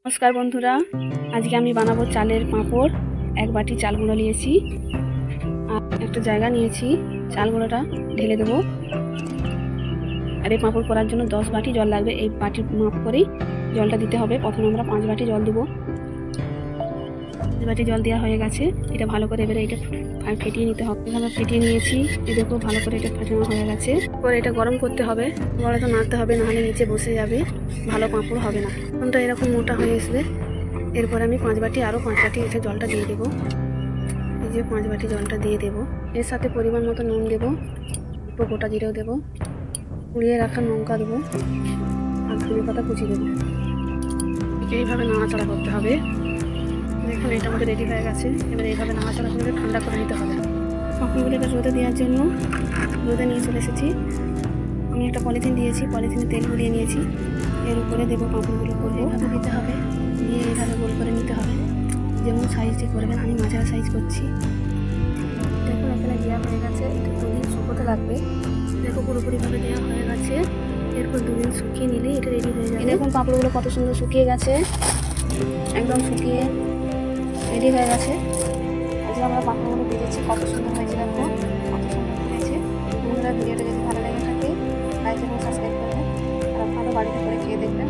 নমস্কার বন্ধুরা, আজকে আমি বানাবো চালের পাঁপড়। এক বাটি চাল গুঁড়ো নিয়েছি আর একটা জায়গা নিয়েছি, চাল গুঁড়োটা ঢেলে দেবো। আর এই পাঁপড় করার জন্য 10 বাটি জল লাগবে। এই বাটির মাপ করেই জলটা দিতে হবে। প্রথমে আমরা 5 বাটি জল দেবো। 5 বাটি জল দেওয়া হয়ে গেছে। এটা ভালো করে এবারে এটা ফেটিয়ে নিতে হবে। এভাবে ফেটিয়ে নিয়েছি, এই দেখো ভালো করে এটা ফেটানো হয়ে গেছে। পরে এটা গরম করতে হবে, গলাটা নাড়তে হবে, নাহলে নিচে বসে যাবে, ভালো পাঁপড় হবে না। কোনটা এরকম মোটা হয়ে আসবে। এরপর আমি 5 বাটি আরও 5 বাটি এটা জলটা দিয়ে দেবো। এই যে 5 বাটি জলটা দিয়ে দেবো। এর সাথে পরিমাণ মতো নুন দেবো, একটু গোটা জিরেও দেবো, কুড়িয়ে রাখা লঙ্কা দেবো আর ধনে পাতা কুচি দেবো। এইভাবে নাড়াচাড়া করতে হবে। দেখুন এটা আমাদের রেডি হয়ে গেছে। এবার এইভাবে নাড়াচাড়া করে ঠান্ডা করে নিতে হবে। পাঁপড়গুলোকে রোদে দেওয়ার জন্য রোদে নিয়ে চলে এসেছি। আমি একটা পলিথিন দিয়েছি, পলিথিনে তেল গুলিয়ে নিয়েছি। এর উপরে দেবো পাঁপড়গুলো, করবো এইভাবে দিতে হবে, দিয়ে এইভাবে গোল করে নিতে হবে। যেমন সাইজটি করবেন, আমি মাঝারি সাইজ করছি। দেখুন এখানে দেওয়া হয়ে গেছে। এটা 2 দিন শুকোতে লাগবে। দেখো পুরোপুরিভাবে দেওয়া হয়ে গেছে। এরপর 2 দিন শুকিয়ে নিলে এটা রেডি হয়ে যাবে। দেখুন পাঁপড়গুলো কত সুন্দর শুকিয়ে গেছে, একদম শুকিয়ে রেডি হয়ে গেছে। আজকে আমরা পাঁপড়গুলো ভেজেছি, কত সুন্দর হয়েছে। দেখো কত সুন্দর হয়েছে। বন্ধুরা, ভিডিওটা যদি ভালো লেগে থাকে লাইক এবং সাবস্ক্রাইব করবেন আর আপনারা বাড়িতে করে খেয়ে দেখবেন।